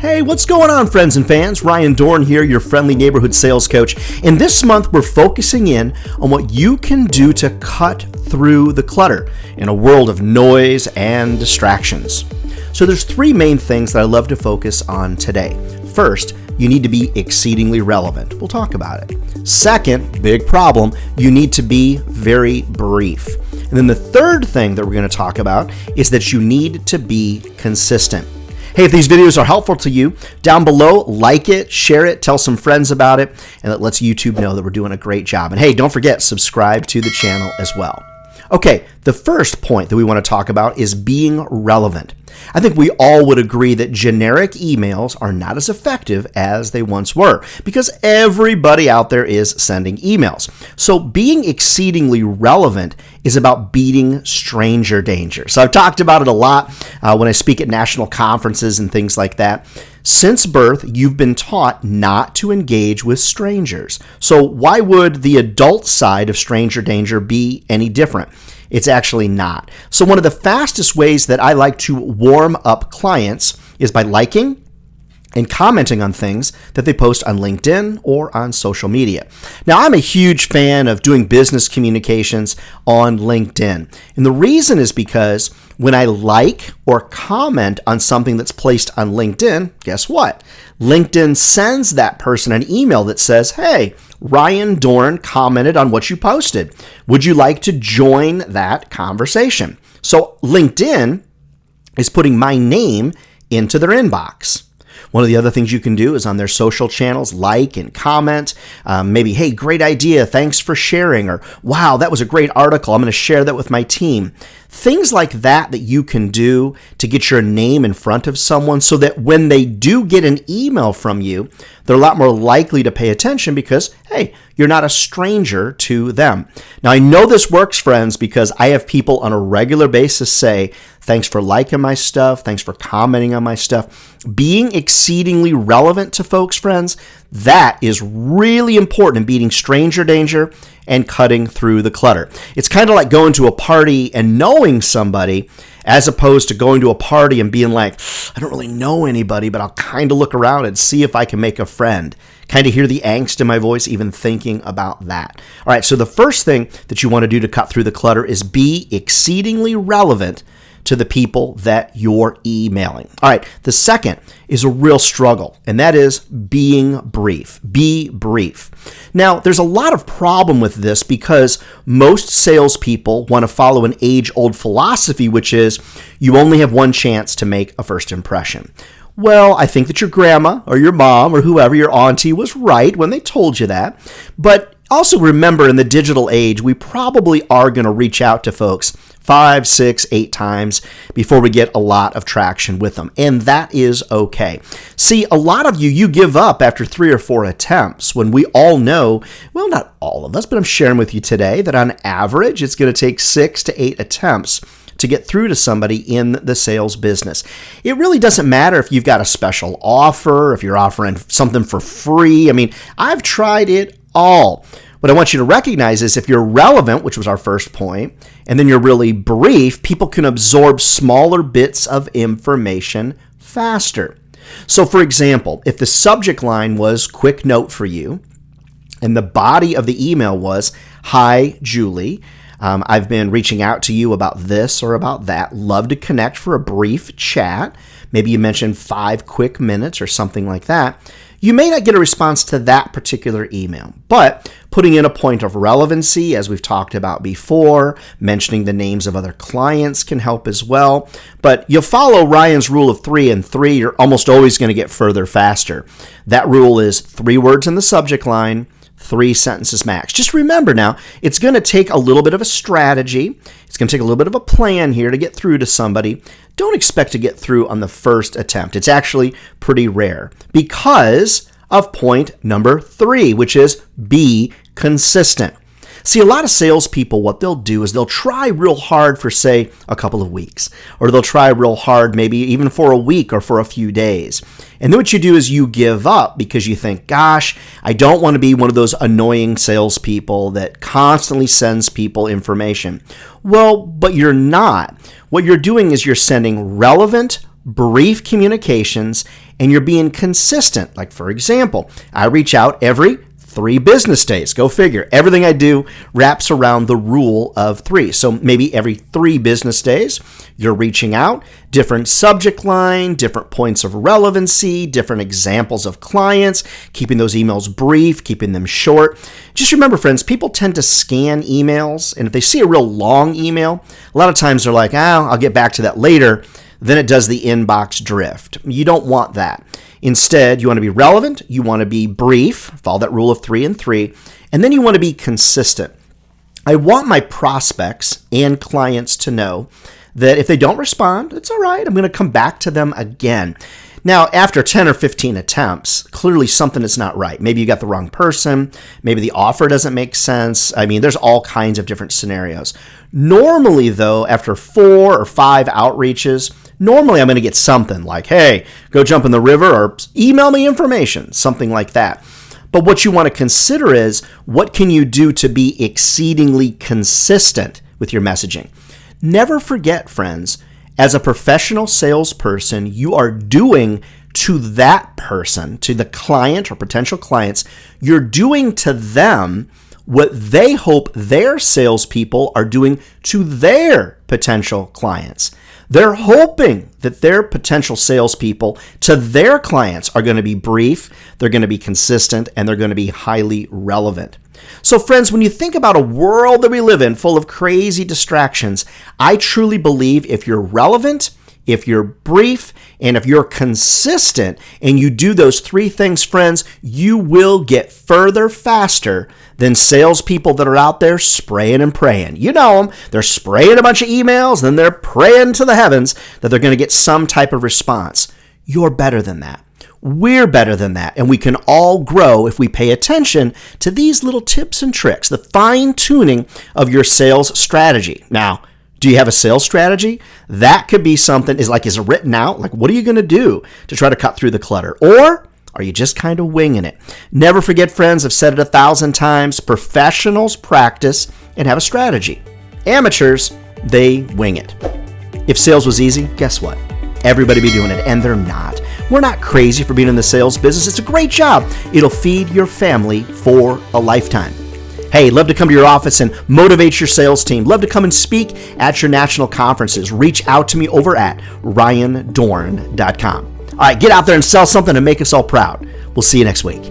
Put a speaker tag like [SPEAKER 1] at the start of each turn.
[SPEAKER 1] Hey, what's going on, friends and fans? Ryan Dohrn here, your friendly neighborhood sales coach. And this month, we're focusing in on what you can do to cut through the clutter in a world of noise and distractions. So there's three main things that I love to focus on today. First, you need to be exceedingly relevant. We'll talk about it. Second, big problem, you need to be very brief. And then the third thing that we're going to talk about is that you need to be consistent. Hey, if these videos are helpful to you, down below, like it, share it, tell some friends about it, and it lets YouTube know that we're doing a great job. And hey, don't forget, subscribe to the channel as well. Okay, the first point that we want to talk about is being relevant. I think we all would agree that generic emails are not as effective as they once were because everybody out there is sending emails. So being exceedingly relevant is about beating stranger danger. So I've talked about it a lot when I speak at national conferences and things like that. Since birth, you've been taught not to engage with strangers. So why would the adult side of stranger danger be any different? It's actually not. So one of the fastest ways that I like to warm up clients is by liking and commenting on things that they post on LinkedIn or on social media. Now, I'm a huge fan of doing business communications on LinkedIn. And the reason is because when I like or comment on something that's placed on LinkedIn, guess what? LinkedIn sends that person an email that says, hey, Ryan Dohrn commented on what you posted. Would you like to join that conversation? So LinkedIn is putting my name into their inbox. One of the other things you can do is on their social channels, like and comment. Maybe, hey, great idea. Thanks for sharing. Or, wow, that was a great article. I'm going to share that with my team. Things like that you can do to get your name in front of someone so that when they do get an email from you, they're a lot more likely to pay attention because, hey, you're not a stranger to them. Now, I know this works, friends, because I have people on a regular basis say, thanks for liking my stuff. Thanks for commenting on my stuff. Being exceedingly relevant to folks, friends, that is really important in beating stranger danger and cutting through the clutter. It's kind of like going to a party and knowing somebody as opposed to going to a party and being like, I don't really know anybody, but I'll kind of look around and see if I can make a friend. Kind of hear the angst in my voice even thinking about that. All right, so the first thing that you want to do to cut through the clutter is be exceedingly relevant to the people that you're emailing. All right, the second is a real struggle, and that is being brief. Be brief. Now, there's a lot of problem with this because most salespeople want to follow an age-old philosophy, which is you only have one chance to make a first impression. Well, I think that your grandma or your mom or whoever, your auntie, was right when they told you that. But also remember, in the digital age, we probably are going to reach out to folks 5, 6, 8 times before we get a lot of traction with them. And that is okay. See, a lot of you give up after 3 or 4 attempts when we all know, well, not all of us, but I'm sharing with you today that on average, it's going to take 6 to 8 attempts to get through to somebody in the sales business. It really doesn't matter if you've got a special offer, if you're offering something for free. I mean, I've tried it all. What I want you to recognize is if you're relevant, which was our first point, and then you're really brief, people can absorb smaller bits of information faster. So for example, if the subject line was quick note for you, and the body of the email was, hi, Julie, I've been reaching out to you about this or about that. Love to connect for a brief chat. Maybe you mentioned 5 quick minutes or something like that. You may not get a response to that particular email, but putting in a point of relevancy, as we've talked about before, mentioning the names of other clients can help as well. But you'll follow Ryan's rule of 3 and 3, you're almost always going to get further faster. That rule is 3 words in the subject line, 3 sentences max. Just remember now, it's going to take a little bit of a strategy. It's going to take a little bit of a plan here to get through to somebody. Don't expect to get through on the first attempt. It's actually pretty rare because of point number 3, which is be consistent. See, a lot of salespeople, what they'll do is they'll try real hard for, say, a couple of weeks, or they'll try real hard maybe even for a week or for a few days. And then what you do is you give up because you think, gosh, I don't want to be one of those annoying salespeople that constantly sends people information. Well, but you're not. What you're doing is you're sending relevant, brief communications, and you're being consistent. Like, for example, I reach out every 3 business days. Go figure. Everything I do wraps around the rule of 3. So maybe every 3 business days, you're reaching out, different subject line, different points of relevancy, different examples of clients, keeping those emails brief, keeping them short. Just remember, friends, people tend to scan emails, and if they see a real long email, a lot of times they're like, I'll get back to that later. Then it does the inbox drift. You don't want that. Instead, you want to be relevant, you want to be brief, follow that rule of 3 and 3, and then you want to be consistent. I want my prospects and clients to know that if they don't respond, it's all right, I'm going to come back to them again. Now, after 10 or 15 attempts, clearly something is not right. Maybe you got the wrong person. Maybe the offer doesn't make sense. I mean, there's all kinds of different scenarios. Normally, though, after 4 or 5 outreaches, normally I'm going to get something like, hey, go jump in the river or email me information, something like that. But what you want to consider is, what can you do to be exceedingly consistent with your messaging? Never forget, friends, as a professional salesperson, you are doing to that person, to the client or potential clients, you're doing to them what they hope their salespeople are doing to their potential clients. They're hoping that their potential salespeople to their clients are going to be brief, they're going to be consistent, and they're going to be highly relevant. So friends, when you think about a world that we live in full of crazy distractions, I truly believe if you're relevant, if you're brief, and if you're consistent, and you do those 3 things, friends, you will get further faster than salespeople that are out there spraying and praying. You know them. They're spraying a bunch of emails, then they're praying to the heavens that they're going to get some type of response. You're better than that. We're better than that, and we can all grow if we pay attention to these little tips and tricks, the fine-tuning of your sales strategy. Now, do you have a sales strategy? That could be something, is it written out? Like, what are you going to do to try to cut through the clutter? Or are you just kind of winging it? Never forget, friends, I've said it 1,000 times, professionals practice and have a strategy. Amateurs, they wing it. If sales was easy, guess what? Everybody be doing it, and they're not. We're not crazy for being in the sales business. It's a great job. It'll feed your family for a lifetime. Hey, love to come to your office and motivate your sales team. Love to come and speak at your national conferences. Reach out to me over at ryandohrn.com. All right, get out there and sell something and make us all proud. We'll see you next week.